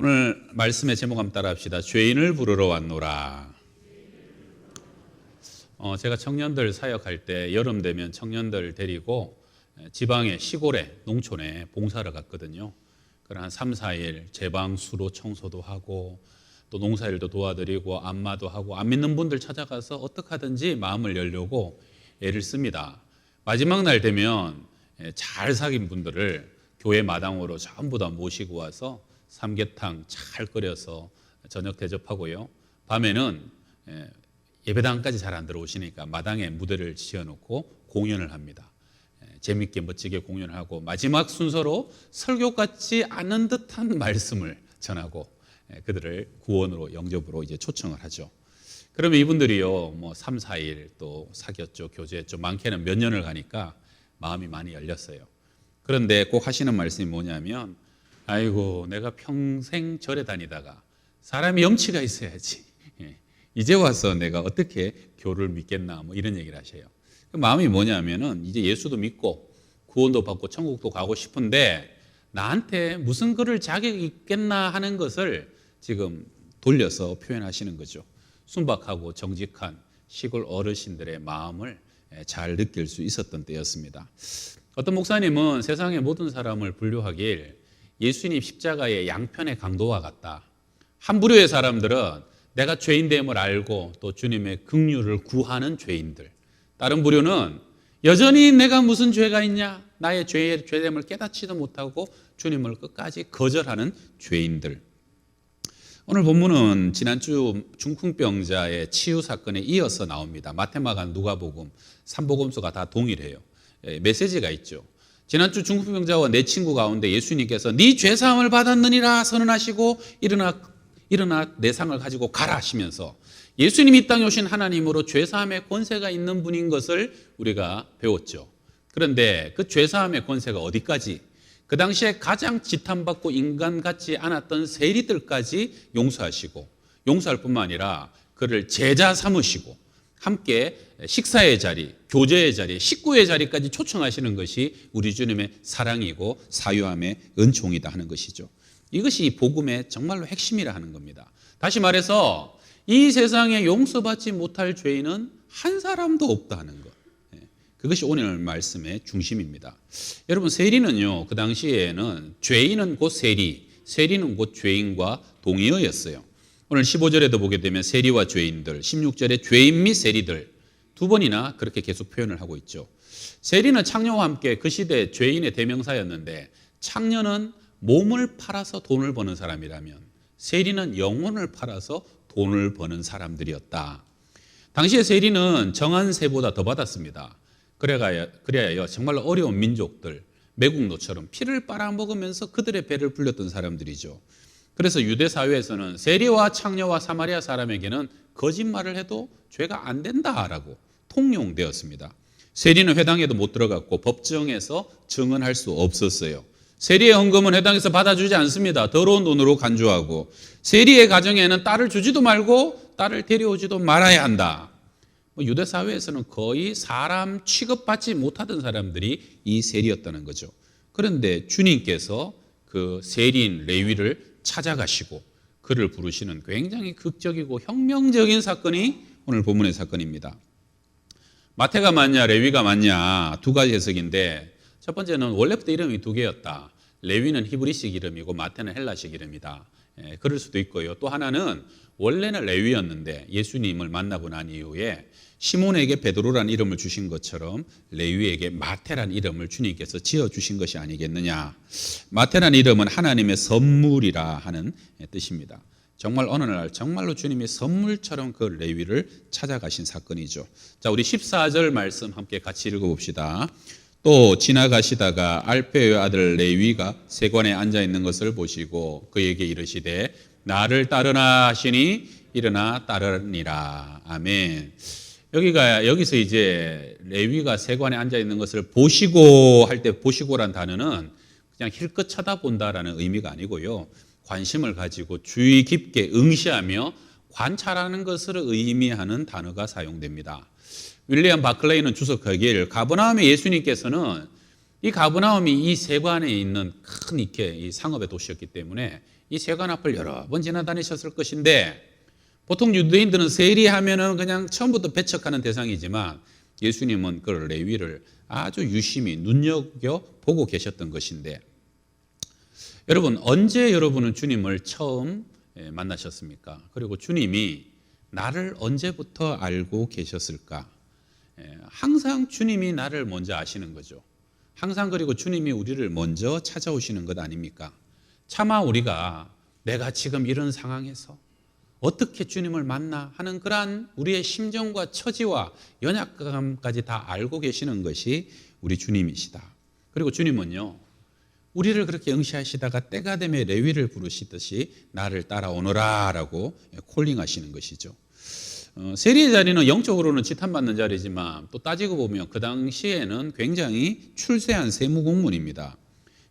오늘 말씀의 제목 한번 따라 합시다. 죄인을 부르러 왔노라. 제가 청년들 사역할 때 여름 되면 청년들 데리고 지방의 시골에 농촌에 봉사를 갔거든요. 그런 한 3, 4일 제방 수로 청소도 하고 또 농사일도 도와드리고 안마도 하고 안 믿는 분들 찾아가서 어떻게 하든지 마음을 열려고 애를 씁니다. 마지막 날 되면 잘 사귄 분들을 교회 마당으로 전부 다 모시고 와서 삼계탕 잘 끓여서 저녁 대접하고요. 밤에는 예배당까지 잘 안 들어오시니까 마당에 무대를 지어놓고 공연을 합니다. 재밌게 멋지게 공연을 하고 마지막 순서로 설교 같지 않은 듯한 말씀을 전하고 그들을 구원으로 영접으로 이제 초청을 하죠. 그러면 이분들이요, 3, 4일 또 사귀었죠, 교제했죠. 많게는 몇 년을 가니까 마음이 많이 열렸어요. 그런데 꼭 하시는 말씀이 뭐냐면, 아이고, 내가 평생 절에 다니다가 사람이 염치가 있어야지. 이제 와서 내가 어떻게 교를 믿겠나, 이런 얘기를 하셔요. 그 마음이 뭐냐면은 이제 예수도 믿고 구원도 받고 천국도 가고 싶은데 나한테 무슨 그럴 자격이 있겠나 하는 것을 지금 돌려서 표현하시는 거죠. 순박하고 정직한 시골 어르신들의 마음을 잘 느낄 수 있었던 때였습니다. 어떤 목사님은 세상의 모든 사람을 분류하길 예수님 십자가의 양편의 강도와 같다. 한 부류의 사람들은 내가 죄인됨을 알고 또 주님의 긍휼을 구하는 죄인들, 다른 부류는 여전히 내가 무슨 죄가 있냐, 나의 죄됨을 깨닫지도 못하고 주님을 끝까지 거절하는 죄인들. 오늘 본문은 지난주 중풍병자의 치유 사건에 이어서 나옵니다. 마태마가 누가복음 3복음서가 다 동일해요. 메시지가 있죠. 지난주 중풍병자와 내 친구 가운데 예수님께서 네 죄사함을 받았느니라 선언하시고 일어나 내 상을 가지고 가라 하시면서 예수님이 이 땅에 오신 하나님으로 죄사함의 권세가 있는 분인 것을 우리가 배웠죠. 그런데 그 죄사함의 권세가 어디까지? 그 당시에 가장 지탄받고 인간 같지 않았던 세리들까지 용서하시고, 용서할 뿐만 아니라 그를 제자 삼으시고 함께 식사의 자리, 교제의 자리, 식구의 자리까지 초청하시는 것이 우리 주님의 사랑이고 사유함의 은총이다 하는 것이죠. 이것이 이 복음의 정말로 핵심이라 하는 겁니다. 다시 말해서 이 세상에 용서받지 못할 죄인은 한 사람도 없다 하는 것. 그것이 오늘 말씀의 중심입니다. 여러분, 세리는요, 그 당시에는 죄인은 곧 세리, 세리는 곧 죄인과 동의어였어요. 오늘 15절에도 보게 되면 세리와 죄인들, 16절에 죄인 및 세리들 두 번이나 그렇게 계속 표현을 하고 있죠. 세리는 창녀와 함께 그 시대 죄인의 대명사였는데, 창녀는 몸을 팔아서 돈을 버는 사람이라면 세리는 영혼을 팔아서 돈을 버는 사람들이었다. 당시의 세리는 정한 세보다 더 받았습니다. 그래야 정말로 어려운 민족들, 매국노처럼 피를 빨아먹으면서 그들의 배를 불렸던 사람들이죠. 그래서 유대 사회에서는 세리와 창녀와 사마리아 사람에게는 거짓말을 해도 죄가 안 된다라고 통용되었습니다. 세리는 회당에도 못 들어갔고 법정에서 증언할 수 없었어요. 세리의 헌금은 회당에서 받아주지 않습니다. 더러운 돈으로 간주하고, 세리의 가정에는 딸을 주지도 말고 딸을 데려오지도 말아야 한다. 유대 사회에서는 거의 사람 취급받지 못하던 사람들이 이 세리였다는 거죠. 그런데 주님께서 그 세리인 레위를 찾아가시고 그를 부르시는 굉장히 극적이고 혁명적인 사건이 오늘 본문의 사건입니다. 마태가 맞냐 레위가 맞냐 두 가지 해석인데, 첫 번째는 원래부터 이름이 두 개였다. 레위는 히브리식 이름이고 마태는 헬라식 이름이다. 그럴 수도 있고요. 또 하나는 원래는 레위였는데 예수님을 만나고 난 이후에 시몬에게 베드로라는 이름을 주신 것처럼 레위에게 마태라는 이름을 주님께서 지어주신 것이 아니겠느냐. 마태라는 이름은 하나님의 선물이라 하는 뜻입니다. 정말 어느 날 정말로 주님이 선물처럼 그 레위를 찾아가신 사건이죠. 자, 우리 14절 말씀 함께 같이 읽어봅시다. 또 지나가시다가 알페의 아들 레위가 세관에 앉아있는 것을 보시고 그에게 이르시되 나를 따르나 하시니 일어나 따르니라. 아멘. 여기서 이제 레위가 세관에 앉아있는 것을 보시고 할 때 보시고란 단어는 그냥 힐끗 쳐다본다라는 의미가 아니고요. 관심을 가지고 주의 깊게 응시하며 관찰하는 것을 의미하는 단어가 사용됩니다. 윌리엄 바클레이는 주석하길 가버나움의 예수님께서는 이 가버나움이 이 세관에 있는 큰 이케 이 상업의 도시였기 때문에 이 세관 앞을 여러 번 지나다니셨을 것인데, 보통 유대인들은 세리하면은 그냥 처음부터 배척하는 대상이지만 예수님은 그 레위를 아주 유심히 눈여겨 보고 계셨던 것인데, 여러분, 언제 여러분은 주님을 처음 만나셨습니까? 그리고 주님이 나를 언제부터 알고 계셨을까? 항상 주님이 나를 먼저 아시는 거죠. 항상. 그리고 주님이 우리를 먼저 찾아오시는 것 아닙니까? 차마 우리가 내가 지금 이런 상황에서 어떻게 주님을 만나 하는 그러한 우리의 심정과 처지와 연약감까지 다 알고 계시는 것이 우리 주님이시다. 그리고 주님은요, 우리를 그렇게 응시하시다가 때가 되면 레위를 부르시듯이 나를 따라오너라 라고 콜링하시는 것이죠. 세리의 자리는 영적으로는 지탄받는 자리지만 또 따지고 보면 그 당시에는 굉장히 출세한 세무공무원입니다.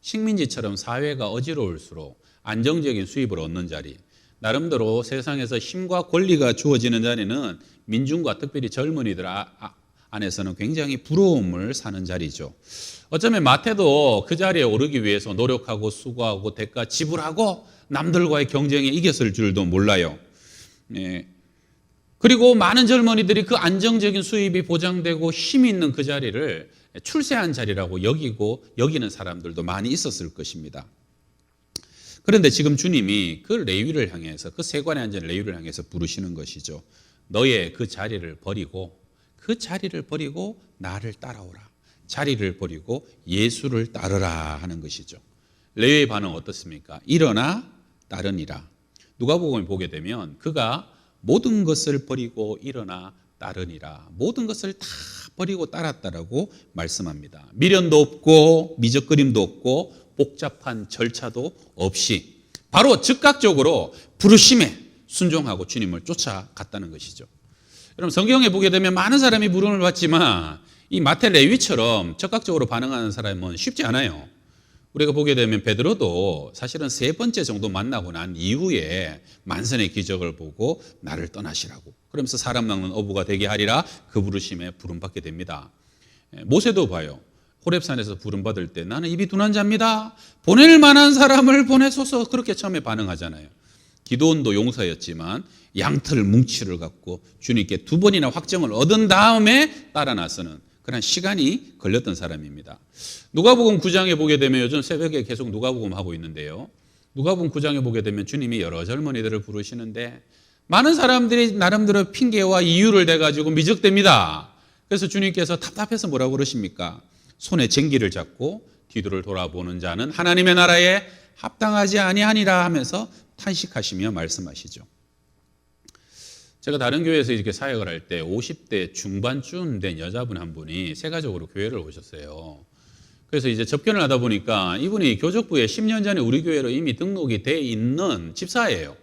식민지처럼 사회가 어지러울수록 안정적인 수입을 얻는 자리, 나름대로 세상에서 힘과 권리가 주어지는 자리는 민중과 특별히 젊은이들 안에서는 굉장히 부러움을 사는 자리죠. 어쩌면 마태도 그 자리에 오르기 위해서 노력하고 수고하고 대가 지불하고 남들과의 경쟁에 이겼을 줄도 몰라요. 그리고 많은 젊은이들이 그 안정적인 수입이 보장되고 힘이 있는 그 자리를 출세한 자리라고 여기는 사람들도 많이 있었을 것입니다. 그런데 지금 주님이 그 레위를 향해서, 그 세관에 앉은 레위를 향해서 부르시는 것이죠. 너의 그 자리를 버리고 나를 따라오라. 자리를 버리고 예수를 따르라 하는 것이죠. 레위의 반응 어떻습니까? 일어나 따르니라. 누가복음을 보게 되면 그가 모든 것을 버리고 일어나 따르니라. 모든 것을 다 버리고 따랐다라고 말씀합니다. 미련도 없고 미적거림도 없고 복잡한 절차도 없이 바로 즉각적으로 부르심에 순종하고 주님을 쫓아갔다는 것이죠. 여러분, 성경에 보게 되면 많은 사람이 부름을 받지만 이 마태 레위처럼 적극적으로 반응하는 사람은 쉽지 않아요. 우리가 보게 되면 베드로도 사실은 3번째 정도 만나고 난 이후에 만선의 기적을 보고 나를 떠나시라고, 그러면서 사람 낚는 어부가 되게 하리라 그 부르심에 부름받게 됩니다. 모세도 봐요. 호렙산에서 부름받을 때 나는 입이 둔한 자입니다. 보낼 만한 사람을 보내소서, 그렇게 처음에 반응하잖아요. 기도원도 용사였지만 양털 뭉치를 갖고 주님께 2번이나 확정을 얻은 다음에 따라 나서는 그런 시간이 걸렸던 사람입니다. 누가복음 9장에 보게 되면 요즘 새벽에 계속 누가복음 하고 있는데요. 누가복음 9장에 보게 되면 주님이 여러 젊은이들을 부르시는데 많은 사람들이 나름대로 핑계와 이유를 대가지고 미적됩니다. 그래서 주님께서 답답해서 뭐라고 그러십니까? 손에 쟁기를 잡고 뒤를 돌아보는 자는 하나님의 나라에 합당하지 아니하니라 하면서 탄식하시며 말씀하시죠. 제가 다른 교회에서 이렇게 사역을 할 때 50대 중반쯤 된 여자분 한 분이 새 가족으로 교회를 오셨어요. 그래서 이제 접견을 하다 보니까 이분이 교족부에 10년 전에 우리 교회로 이미 등록이 돼 있는 집사예요.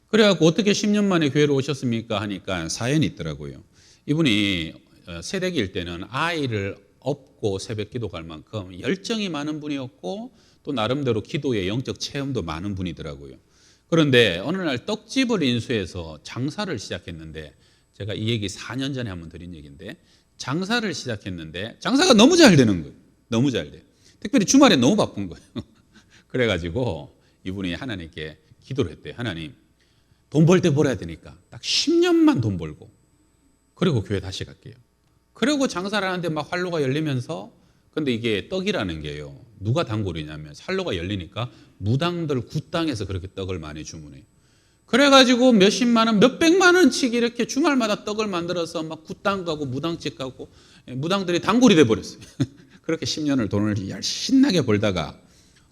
그래갖고 어떻게 10년 만에 교회로 오셨습니까? 하니까 사연이 있더라고요. 이분이 새댁일 때는 아이를 업고 새벽 기도 갈 만큼 열정이 많은 분이었고 또 나름대로 기도의 영적 체험도 많은 분이더라고요. 그런데 어느 날 떡집을 인수해서 장사를 시작했는데, 제가 이 얘기 4년 전에 한번 드린 얘기인데, 장사를 시작했는데 장사가 너무 잘 되는 거예요. 너무 잘 돼요. 특별히 주말에 너무 바쁜 거예요. 그래가지고 이분이 하나님께 기도를 했대요. 하나님, 돈 벌 때 벌어야 되니까 딱 10년만 돈 벌고 그리고 교회 다시 갈게요. 그리고 장사를 하는데 막 활로가 열리면서, 근데 이게 떡이라는 게요, 누가 단골이냐면 활로가 열리니까 무당들 굿당에서 그렇게 떡을 많이 주문해요. 그래가지고 몇십만 원, 몇백만 원씩 이렇게 주말마다 떡을 만들어서 막 굿당 가고 무당집 가고 무당들이 단골이 돼버렸어요. 그렇게 10년을 돈을 신나게 벌다가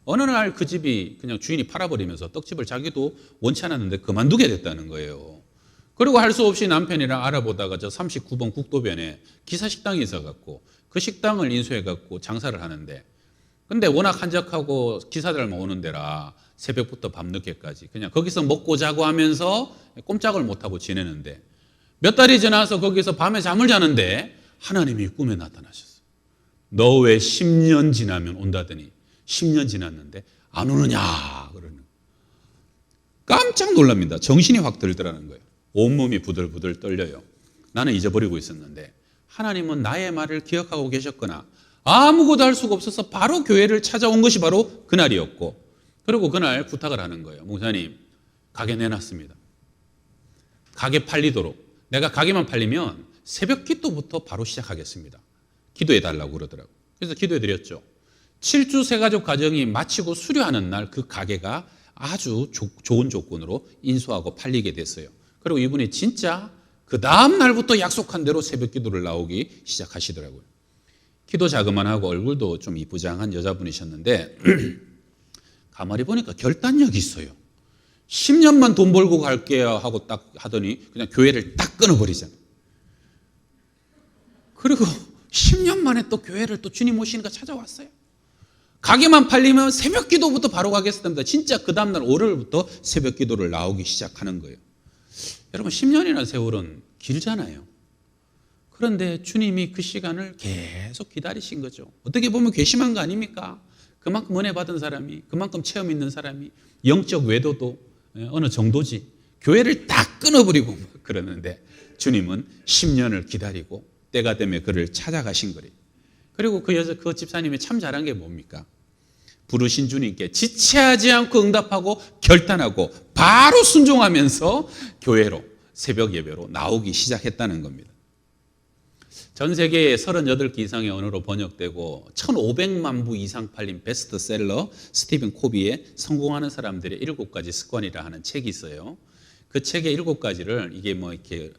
어느 날 그 집이 그냥 주인이 팔아버리면서 떡집을 자기도 원치 않았는데 그만두게 됐다는 거예요. 그리고 할 수 없이 남편이랑 알아보다가 저 39번 국도변에 기사식당이 있어갖고 그 식당을 인수해갖고 장사를 하는데, 근데 워낙 한적하고 기사들만 오는 데라 새벽부터 밤늦게까지 그냥 거기서 먹고 자고 하면서 꼼짝을 못하고 지내는데, 몇 달이 지나서 거기서 밤에 잠을 자는데 하나님이 꿈에 나타나셨어요. 너 왜 10년 지나면 온다더니 10년 지났는데 안 오느냐 그러는 거예요. 깜짝 놀랍니다. 정신이 확 들더라는 거예요. 온몸이 부들부들 떨려요. 나는 잊어버리고 있었는데 하나님은 나의 말을 기억하고 계셨구나. 아무것도 할 수가 없어서 바로 교회를 찾아온 것이 바로 그날이었고, 그리고 그날 부탁을 하는 거예요. 목사님, 가게 내놨습니다. 가게 팔리도록. 내가 가게만 팔리면 새벽 기도부터 바로 시작하겠습니다. 기도해 달라고 그러더라고요. 그래서 기도해 드렸죠. 7주 세가족 가정이 마치고 수료하는 날 그 가게가 아주 좋은 조건으로 인수하고 팔리게 됐어요. 그리고 이분이 진짜 그 다음 날부터 약속한 대로 새벽 기도를 나오기 시작하시더라고요. 키도 자그만하고 얼굴도 좀 이쁘장한 여자분이셨는데 가만히 보니까 결단력이 있어요. 10년만 돈 벌고 갈게요 하고 딱 하더니 그냥 교회를 딱 끊어버리잖아요. 그리고 10년 만에 또 교회를 또 주님 오시니까 찾아왔어요. 가게만 팔리면 새벽 기도부터 바로 가겠습니다. 진짜 그 다음날 월요일부터 새벽 기도를 나오기 시작하는 거예요. 여러분 10년이라는 세월은 길잖아요. 그런데 주님이 그 시간을 계속 기다리신 거죠. 어떻게 보면 괘씸한 거 아닙니까? 그만큼 은혜 받은 사람이, 그만큼 체험 있는 사람이 영적 외도도 어느 정도지 교회를 다 끊어버리고 그러는데 주님은 10년을 기다리고 때가 되면 그를 찾아가신 거예요. 그리고 그 집사님이 참 잘한 게 뭡니까? 부르신 주님께 지체하지 않고 응답하고 결단하고 바로 순종하면서 교회로 새벽 예배로 나오기 시작했다는 겁니다. 전 세계에 38개 이상의 언어로 번역되고 1500만 부 이상 팔린 베스트셀러 스티븐 코비의 성공하는 사람들의 7가지 습관이라 하는 책이 있어요. 그 책의 7가지를 이게 뭐 이렇게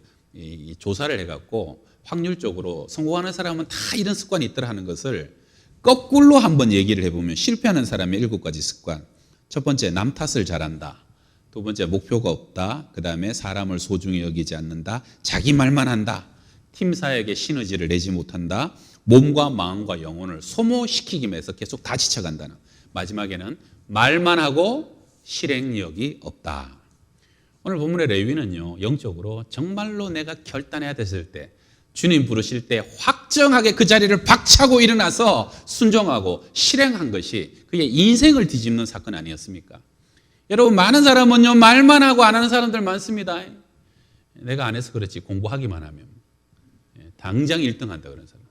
조사를 해갖고 확률적으로 성공하는 사람은 다 이런 습관이 있더라 하는 것을 거꾸로 한번 얘기를 해보면 실패하는 사람의 7가지 습관. 첫 번째, 남 탓을 잘한다. 두 번째, 목표가 없다. 그 다음에 사람을 소중히 여기지 않는다. 자기 말만 한다. 팀 사역에 시너지를 내지 못한다. 몸과 마음과 영혼을 소모시키기 위해서 계속 다 지쳐간다는. 마지막에는 말만 하고 실행력이 없다. 오늘 본문의 레위는요, 영적으로 정말로 내가 결단해야 됐을 때, 주님 부르실 때 확정하게 그 자리를 박차고 일어나서 순종하고 실행한 것이 그의 인생을 뒤집는 사건 아니었습니까? 여러분, 많은 사람은요, 말만 하고 안 하는 사람들 많습니다. 내가 안 해서 그렇지 공부하기만 하면 당장 1등 한다 그런 사람.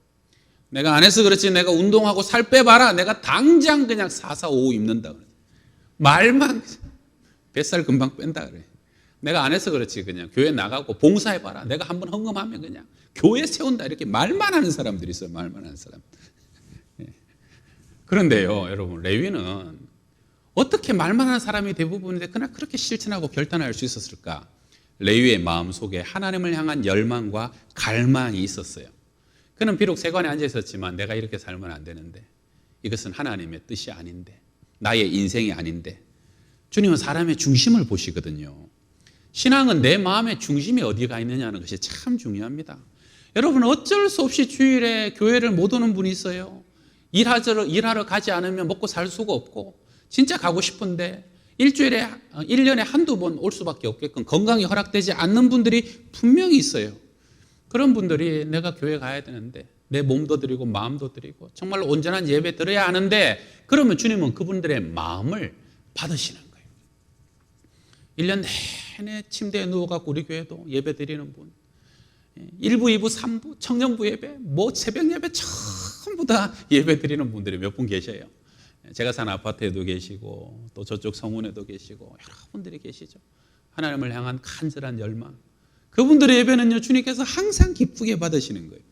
내가 안 해서 그렇지 내가 운동하고 살 빼봐라. 내가 당장 그냥 445 입는다. 말만 뱃살 금방 뺀다 그래. 내가 안 해서 그렇지 그냥 교회 나가고 봉사해봐라. 내가 한번 헌금하면 그냥 교회 세운다. 이렇게 말만 하는 사람들이 있어요. 말만 하는 사람. 그런데요, 여러분, 레위는 어떻게 말만 하는 사람이 대부분인데 그냥 그렇게 실천하고 결단할 수 있었을까? 레위의 마음속에 하나님을 향한 열망과 갈망이 있었어요. 그는 비록 세관에 앉아 있었지만 내가 이렇게 살면 안 되는데, 이것은 하나님의 뜻이 아닌데, 나의 인생이 아닌데. 주님은 사람의 중심을 보시거든요. 신앙은 내 마음의 중심이 어디가 있느냐는 것이 참 중요합니다. 여러분, 어쩔 수 없이 주일에 교회를 못 오는 분이 있어요. 일하러 가지 않으면 먹고 살 수가 없고, 진짜 가고 싶은데 1년에 한두 번 올 수밖에 없게끔 건강이 허락되지 않는 분들이 분명히 있어요. 그런 분들이 내가 교회 가야 되는데 내 몸도 드리고 마음도 드리고 정말 온전한 예배 드려야 하는데, 그러면 주님은 그분들의 마음을 받으시는 거예요. 1년 내내 침대에 누워갖고 우리 교회도 예배 드리는 분, 1부, 2부, 3부, 청년부 예배, 새벽 예배 전부 다 예배 드리는 분들이 몇 분 계셔요. 제가 사는 아파트에도 계시고 또 저쪽 성운에도 계시고 여러분들이 계시죠. 하나님을 향한 간절한 열망. 그분들의 예배는요, 주님께서 항상 기쁘게 받으시는 거예요.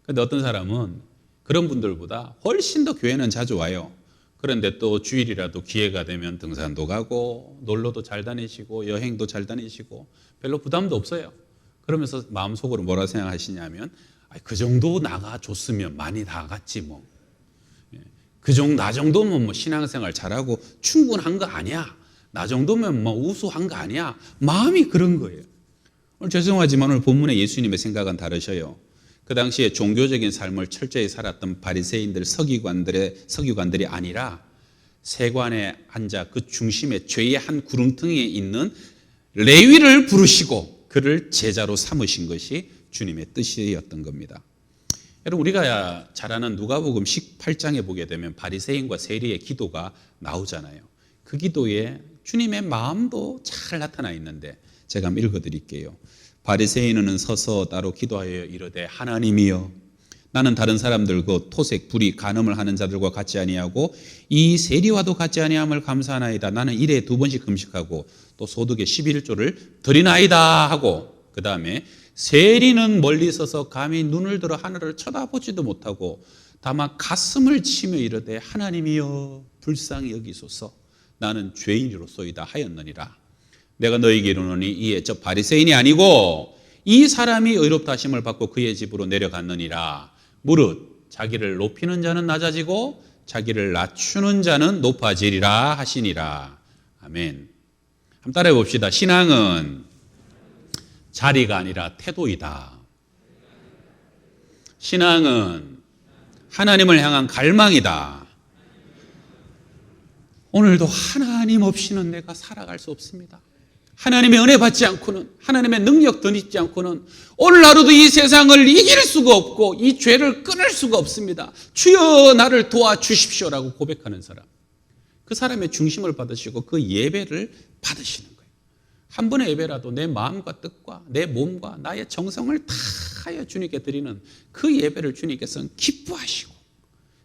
그런데 어떤 사람은 그런 분들보다 훨씬 더 교회는 자주 와요. 그런데 또 주일이라도 기회가 되면 등산도 가고 놀러도 잘 다니시고 여행도 잘 다니시고 별로 부담도 없어요. 그러면서 마음속으로 뭐라 생각하시냐면, 그 정도 나가줬으면 많이 나갔지 뭐. 나 정도면 뭐 신앙생활 잘하고 충분한 거 아니야. 나 정도면 뭐 우수한 거 아니야. 마음이 그런 거예요. 오늘 죄송하지만 오늘 본문의 예수님의 생각은 다르셔요. 그 당시에 종교적인 삶을 철저히 살았던 바리새인들, 서기관들이 아니라 세관에 앉아 그 중심에 죄의 한 구름텅이에 있는 레위를 부르시고 그를 제자로 삼으신 것이 주님의 뜻이었던 겁니다. 여러분, 우리가 잘 아는 누가복음 18장에 보게 되면 바리새인과 세리의 기도가 나오잖아요. 그 기도에 주님의 마음도 잘 나타나 있는데 제가 한번 읽어드릴게요. 바리새인은 서서 따로 기도하여 이르되, 하나님이여, 나는 다른 사람들 그 토색, 불이, 간음을 하는 자들과 같지 아니하고 이 세리와도 같지 아니함을 감사하나이다. 나는 일에 2번씩 금식하고 또 소득의 11조를 드리나이다 하고, 그 다음에 세리는 멀리 서서 감히 눈을 들어 하늘을 쳐다보지도 못하고 다만 가슴을 치며 이르되 하나님이여 불쌍히 여기소서, 나는 죄인이로소이다 하였느니라. 내가 너희에게 이르노니 이에 저 바리새인이 아니고 이 사람이 의롭다 하심을 받고 그의 집으로 내려갔느니라. 무릇 자기를 높이는 자는 낮아지고 자기를 낮추는 자는 높아지리라 하시니라. 아멘. 한번 따라해 봅시다. 신앙은 자리가 아니라 태도이다. 신앙은 하나님을 향한 갈망이다. 오늘도 하나님 없이는 내가 살아갈 수 없습니다. 하나님의 은혜 받지 않고는, 하나님의 능력 덧입지 않고는 오늘 하루도 이 세상을 이길 수가 없고 이 죄를 끊을 수가 없습니다. 주여 나를 도와주십시오라고 고백하는 사람, 그 사람의 중심을 받으시고 그 예배를 받으시는 거예요. 한 번의 예배라도 내 마음과 뜻과 내 몸과 나의 정성을 다하여 주님께 드리는 그 예배를 주님께서는 기뻐하시고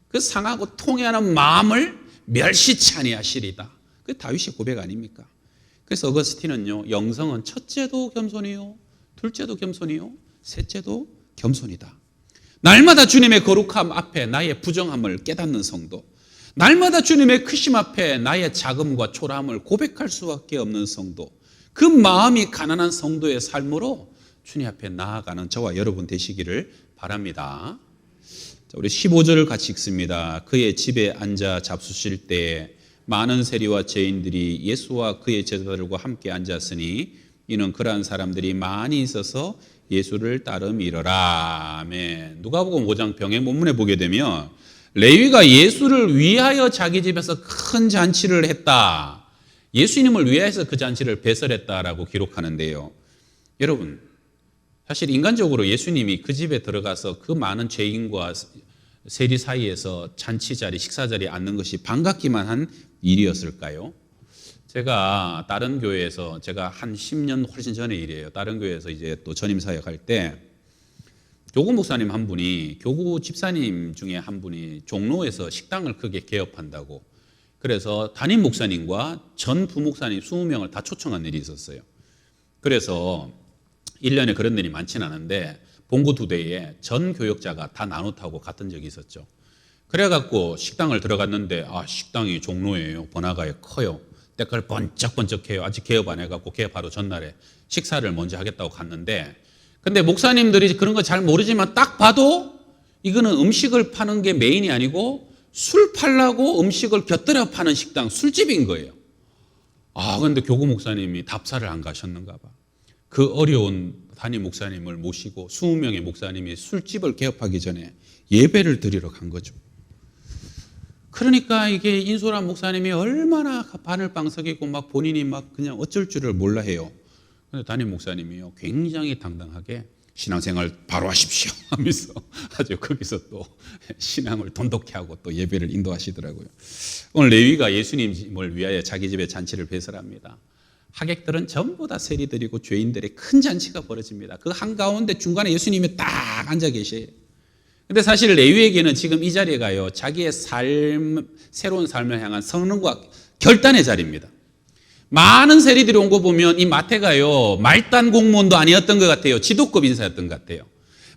그 상하고 통회하는 마음을 멸시치 아니하시리다. 그게 다윗의 고백 아닙니까? 그래서 어거스틴은요, 영성은 첫째도 겸손이요, 둘째도 겸손이요, 셋째도 겸손이다. 날마다 주님의 거룩함 앞에 나의 부정함을 깨닫는 성도, 날마다 주님의 크심 앞에 나의 작음과 초라함을 고백할 수밖에 없는 성도, 그 마음이 가난한 성도의 삶으로 주님 앞에 나아가는 저와 여러분 되시기를 바랍니다. 자, 우리 15절을 같이 읽습니다. 그의 집에 앉아 잡수실 때에 많은 세리와 죄인들이 예수와 그의 제자들과 함께 앉았으니 이는 그러한 사람들이 많이 있어서 예수를 따름이러라. 아멘. 누가복음 5장 병행 본문에 보게 되면 레위가 예수를 위하여 자기 집에서 큰 잔치를 했다. 예수님을 위하여서 그 잔치를 배설했다라고 기록하는데요. 여러분, 사실 인간적으로 예수님이 그 집에 들어가서 그 많은 죄인과 세리 사이에서 잔치 자리, 식사 자리에 앉는 것이 반갑기만 한 일이었을까요? 제가 다른 교회에서, 제가 한 10년 훨씬 전의 일이에요. 다른 교회에서 이제 또 전임 사역할 때 교구 목사님 한 분이, 교구 집사님 중에 한 분이 종로에서 식당을 크게 개업한다고, 그래서 담임 목사님과 전 부목사님 20명을 다 초청한 일이 있었어요. 그래서 1년에 그런 일이 많지는 않은데 봉구 2대에 전 교역자가 다 나눠 타고 갔던 적이 있었죠. 그래갖고 식당을 들어갔는데, 식당이 종로예요. 번화가에 커요. 때깔 번쩍번쩍해요. 아직 개업 안 해갖고 개업 바로 전날에 식사를 먼저 하겠다고 갔는데, 근데 목사님들이 그런 거 잘 모르지만 딱 봐도 이거는 음식을 파는 게 메인이 아니고 술 팔라고 음식을 곁들여 파는 식당, 술집인 거예요. 근데 교구 목사님이 답사를 안 가셨는가 봐. 그 어려운 담임 목사님을 모시고 20명의 목사님이 술집을 개업하기 전에 예배를 드리러 간 거죠. 그러니까 이게 인솔한 목사님이 얼마나 바늘방석이고 막 본인이 막 그냥 어쩔 줄을 몰라 해요. 근데 담임 목사님이요, 굉장히 당당하게 신앙생활 바로 하십시오 하면서 아주 거기서 또 신앙을 돈독히 하고 또 예배를 인도하시더라고요. 오늘 레위가 예수님을 위하여 자기 집에 잔치를 배설합니다. 하객들은 전부 다 세리들이고 죄인들의 큰 잔치가 벌어집니다. 그 한가운데 중간에 예수님이 딱 앉아 계셔요. 근데 사실 레위에게는 지금 이 자리가요, 자기의 삶, 새로운 삶을 향한 선언과 결단의 자리입니다. 많은 세리들이 온 거 보면 이 마태가요, 말단 공무원도 아니었던 것 같아요. 지도급 인사였던 것 같아요.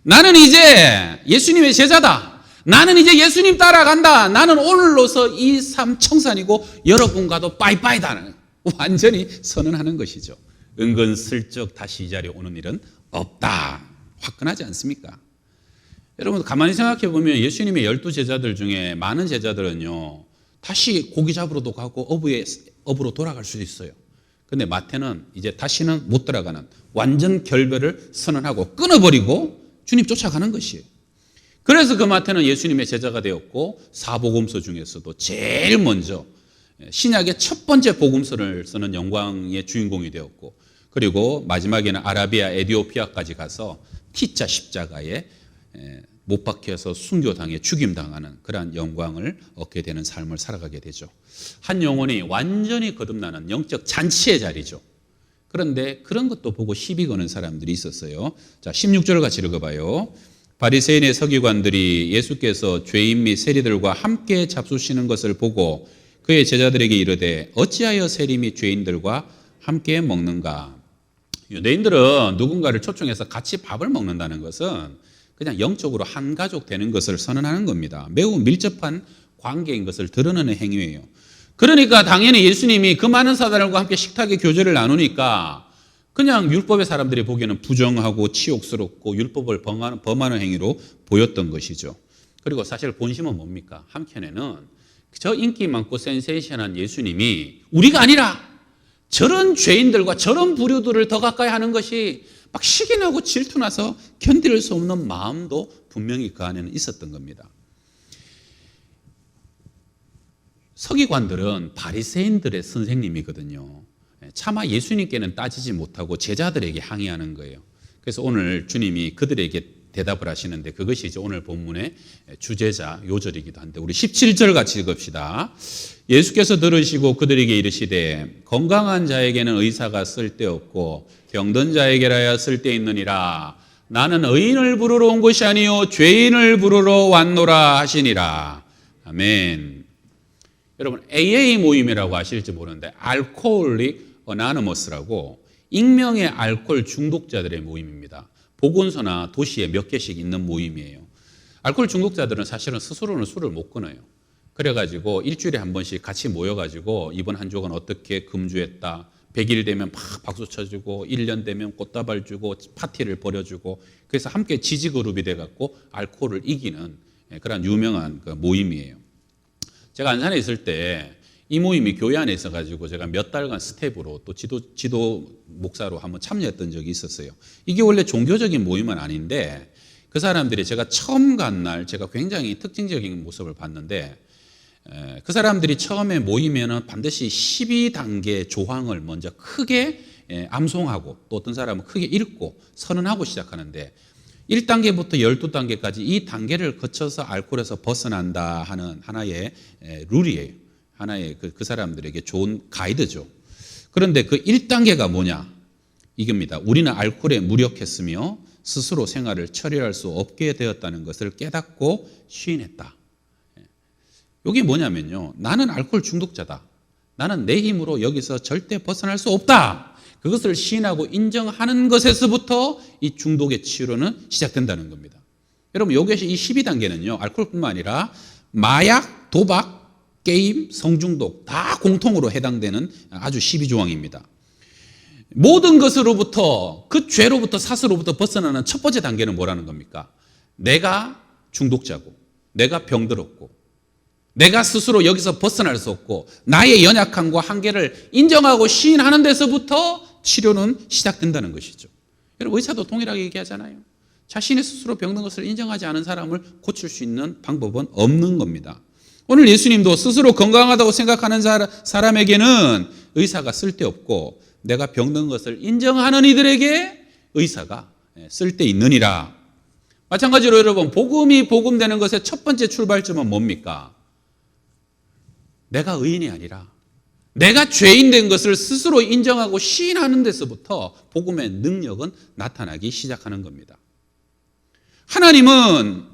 나는 이제 예수님의 제자다. 나는 이제 예수님 따라간다. 나는 오늘로서 이 삶 청산이고 여러분과도 빠이빠이다. 완전히 선언하는 것이죠. 은근슬쩍 다시 이 자리에 오는 일은 없다. 화끈하지 않습니까? 여러분 가만히 생각해 보면 예수님의 12제자들 중에 많은 제자들은요, 다시 고기 잡으러도 가고 업으로 돌아갈 수도 있어요. 근데 마태는 이제 다시는 못 돌아가는 완전 결별을 선언하고 끊어버리고 주님 쫓아가는 것이에요. 그래서 그 마태는 예수님의 제자가 되었고 사복음서 중에서도 제일 먼저 신약의 첫 번째 복음서를 쓰는 영광의 주인공이 되었고, 그리고 마지막에는 아라비아, 에디오피아까지 가서 T자 십자가에 못 박혀서 순교당해 죽임당하는 그러한 영광을 얻게 되는 삶을 살아가게 되죠. 한 영혼이 완전히 거듭나는 영적 잔치의 자리죠. 그런데 그런 것도 보고 시비 거는 사람들이 있었어요. 자, 16절을 같이 읽어봐요. 바리새인의 서기관들이 예수께서 죄인 및 세리들과 함께 잡수시는 것을 보고 그의 제자들에게 이르되 어찌하여 세리 및 죄인들과 함께 먹는가? 유대인들은 누군가를 초청해서 같이 밥을 먹는다는 것은 그냥 영적으로 한 가족 되는 것을 선언하는 겁니다. 매우 밀접한 관계인 것을 드러내는 행위예요. 그러니까 당연히 예수님이 그 많은 사람들과 함께 식탁에 교제를 나누니까 그냥 율법의 사람들이 보기에는 부정하고 치욕스럽고 율법을 범하는 행위로 보였던 것이죠. 그리고 사실 본심은 뭡니까? 한켠에는 저 인기 많고 센세이션한 예수님이 우리가 아니라 저런 죄인들과 저런 부류들을 더 가까이 하는 것이 막 식이 나고 질투나서 견딜 수 없는 마음도 분명히 그 안에는 있었던 겁니다. 서기관들은 바리새인들의 선생님이거든요. 차마 예수님께는 따지지 못하고 제자들에게 항의하는 거예요. 그래서 오늘 주님이 그들에게 대답을 하시는데 그것이 이제 오늘 본문의 주제자 요절이기도 한데 우리 17절 같이 읽읍시다. 예수께서 들으시고 그들에게 이르시되 건강한 자에게는 의사가 쓸데없고 병든 자에게라야 쓸데있느니라. 나는 의인을 부르러 온 것이 아니요 죄인을 부르러 왔노라 하시니라. 아멘. 여러분 AA 모임이라고 아실지 모르는데 알코올릭 어나너머스라고 익명의 알코올 중독자들의 모임입니다. 보건소나 도시에 몇 개씩 있는 모임이에요. 알코올 중독자들은 사실은 스스로는 술을 못 끊어요. 그래가지고 일주일에 한 번씩 같이 모여가지고 이번 한 주간 어떻게 금주했다. 100일 되면 막 박수 쳐주고 1년 되면 꽃다발 주고 파티를 벌여주고 그래서 함께 지지그룹이 돼갖고 알코올을 이기는 그런 유명한 그 모임이에요. 제가 안산에 있을 때 이 모임이 교회 안에 있어가지고 제가 몇 달간 스텝으로 또 지도 목사로 한번 참여했던 적이 있었어요. 이게 원래 종교적인 모임은 아닌데 그 사람들이 제가 처음 간 날 제가 굉장히 특징적인 모습을 봤는데 그 사람들이 처음에 모이면은 반드시 12단계 조항을 먼저 크게 암송하고 또 어떤 사람은 크게 읽고 선언하고 시작하는데 1단계부터 12단계까지 이 단계를 거쳐서 알코올에서 벗어난다 하는 하나의 룰이에요. 하나의 그 사람들에게 좋은 가이드죠. 그런데 그 1단계가 뭐냐? 이겁니다. 우리는 알코올에 무력했으며 스스로 생활을 처리할 수 없게 되었다는 것을 깨닫고 시인했다. 이게 뭐냐면요. 나는 알코올 중독자다. 나는 내 힘으로 여기서 절대 벗어날 수 없다. 그것을 시인하고 인정하는 것에서부터 이 중독의 치유로는 시작된다는 겁니다. 여러분, 이것이 이 12단계는요. 알코올뿐만 아니라 마약, 도박, 게임, 성중독 다 공통으로 해당되는 아주 12조항입니다. 모든 것으로부터 그 죄로부터 사슬로부터 벗어나는 첫 번째 단계는 뭐라는 겁니까? 내가 중독자고 내가 병들었고 내가 스스로 여기서 벗어날 수 없고 나의 연약함과 한계를 인정하고 시인하는 데서부터 치료는 시작된다는 것이죠. 여러분 의사도 동일하게 얘기하잖아요. 자신의 스스로 병든 것을 인정하지 않은 사람을 고칠 수 있는 방법은 없는 겁니다. 오늘 예수님도 스스로 건강하다고 생각하는 사람에게는 의사가 쓸데없고 내가 병든 것을 인정하는 이들에게 의사가 쓸데있느니라. 마찬가지로 여러분 복음이 복음되는 것의 첫 번째 출발점은 뭡니까? 내가 의인이 아니라 내가 죄인 된 것을 스스로 인정하고 시인하는 데서부터 복음의 능력은 나타나기 시작하는 겁니다. 하나님은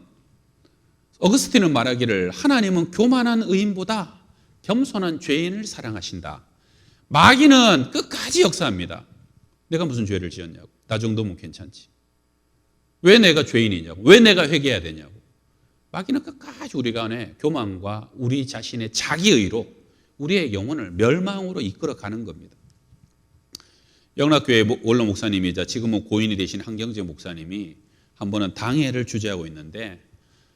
어거스틴은 말하기를 하나님은 교만한 의인보다 겸손한 죄인을 사랑하신다. 마귀는 끝까지 역사합니다. 내가 무슨 죄를 지었냐고. 나 정도면 괜찮지. 왜 내가 죄인이냐고. 왜 내가 회개해야 되냐고. 마귀는 끝까지 우리 간에 교만과 우리 자신의 자기의로 우리의 영혼을 멸망으로 이끌어가는 겁니다. 영락교회 원로 목사님이자 지금은 고인이 되신 한경재 목사님이 한 번은 당회를 주재하고 있는데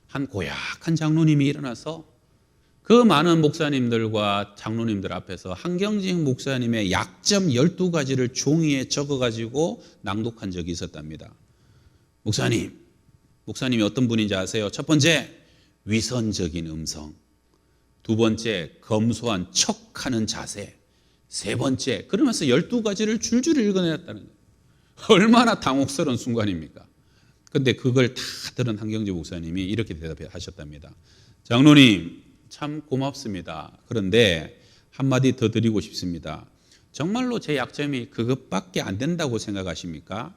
한 고약한 장로님이 일어나서 그 많은 목사님들과 장로님들 앞에서 한경직 목사님의 약점 12가지를 종이에 적어가지고 낭독한 적이 있었답니다. 목사님이 어떤 분인지 아세요? 첫 번째, 위선적인 음성. 두 번째, 검소한 척하는 자세. 세 번째, 그러면서 12가지를 줄줄 읽어내었다는 거예요. 얼마나 당혹스러운 순간입니까? 근데 그걸 다 들은 한경재 목사님이 이렇게 대답하셨답니다. 장로님, 참 고맙습니다. 그런데 한마디 더 드리고 싶습니다. 정말로 제 약점이 그것밖에 안 된다고 생각하십니까?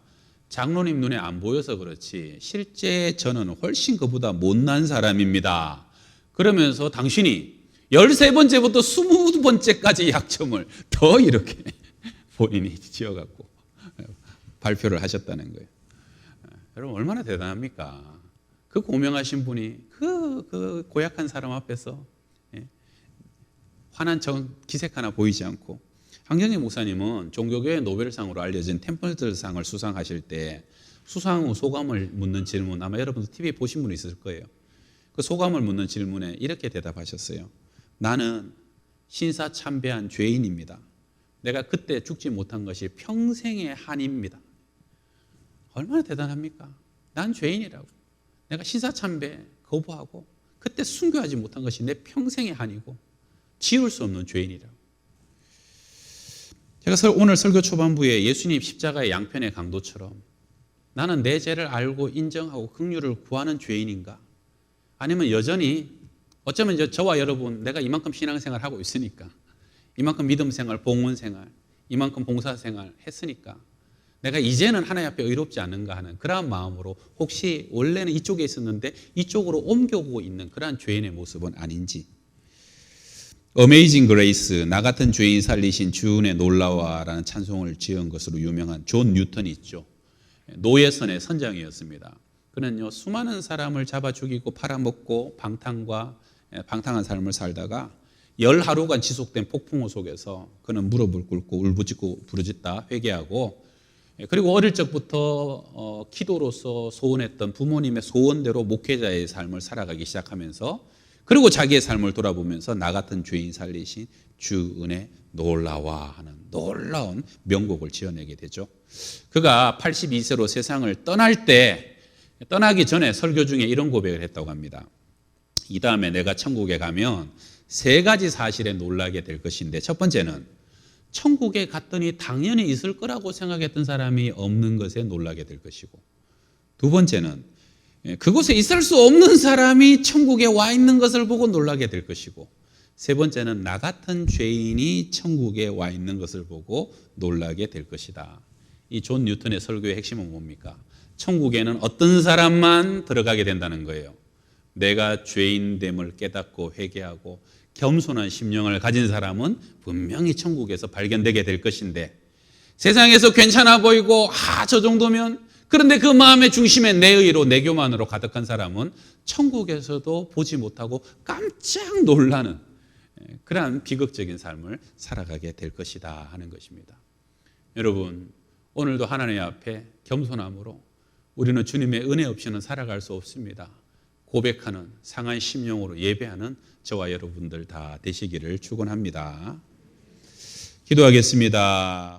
장로님 눈에 안 보여서 그렇지 실제 저는 훨씬 그보다 못난 사람입니다. 그러면서 당신이 13번째부터 20번째까지 약점을 더 이렇게 본인이 지어갖고 발표를 하셨다는 거예요. 여러분 얼마나 대단합니까? 그 고명하신 분이 그 고약한 사람 앞에서 화난 척 기색 하나 보이지 않고, 황정진 목사님은 종교교회 노벨상으로 알려진 템플턴상을 수상하실 때 수상 후 소감을 묻는 질문, 아마 여러분도 TV에 보신 분이 있을 거예요. 그 소감을 묻는 질문에 이렇게 대답하셨어요. 나는 신사참배한 죄인입니다. 내가 그때 죽지 못한 것이 평생의 한입니다. 얼마나 대단합니까? 난 죄인이라고. 내가 신사참배 거부하고 그때 순교하지 못한 것이 내 평생의 한이고 지울 수 없는 죄인이라고. 제가 오늘 설교 초반부에 예수님 십자가의 양편의 강도처럼 나는 내 죄를 알고 인정하고 긍휼을 구하는 죄인인가? 아니면 여전히 어쩌면 저와 여러분 내가 이만큼 신앙생활 하고 있으니까, 이만큼 믿음생활, 봉헌생활, 이만큼 봉사생활 했으니까 내가 이제는 하나님 앞에 의롭지 않은가 하는 그러한 마음으로 혹시 원래는 이쪽에 있었는데 이쪽으로 옮겨오고 있는 그러한 죄인의 모습은 아닌지. 어메이징 그레이스, 나 같은 죄인 살리신 주은의 놀라와라는 찬송을 지은 것으로 유명한 존 뉴턴이 있죠. 노예선의 선장이었습니다. 그는요 수많은 사람을 잡아 죽이고 팔아먹고 방탕한 삶을 살다가 10하루간 지속된 폭풍우 속에서 그는 무릎을 꿇고 울부짖고 부르짖다 회개하고, 그리고 어릴 적부터 기도로서 소원했던 부모님의 소원대로 목회자의 삶을 살아가기 시작하면서, 그리고 자기의 삶을 돌아보면서 나 같은 죄인 살리신 주 은혜 놀라와 하는 놀라운 명곡을 지어내게 되죠. 그가 82세로 세상을 떠나기 전에 설교 중에 이런 고백을 했다고 합니다. 이 다음에 내가 천국에 가면 3가지 사실에 놀라게 될 것인데, 첫 번째는 천국에 갔더니 당연히 있을 거라고 생각했던 사람이 없는 것에 놀라게 될 것이고, 두 번째는 그곳에 있을 수 없는 사람이 천국에 와 있는 것을 보고 놀라게 될 것이고, 세 번째는 나 같은 죄인이 천국에 와 있는 것을 보고 놀라게 될 것이다. 이 존 뉴턴의 설교의 핵심은 뭡니까? 천국에는 어떤 사람만 들어가게 된다는 거예요. 내가 죄인됨을 깨닫고 회개하고 겸손한 심령을 가진 사람은 분명히 천국에서 발견되게 될 것인데, 세상에서 괜찮아 보이고 저 정도면, 그런데 그 마음의 중심에 내 의로 내 교만으로 가득한 사람은 천국에서도 보지 못하고 깜짝 놀라는 그러한 비극적인 삶을 살아가게 될 것이다 하는 것입니다. 여러분, 오늘도 하나님 앞에 겸손함으로 우리는 주님의 은혜 없이는 살아갈 수 없습니다. 고백하는 상한 심령으로 예배하는 저와 여러분들 다 되시기를 축원합니다. 기도하겠습니다.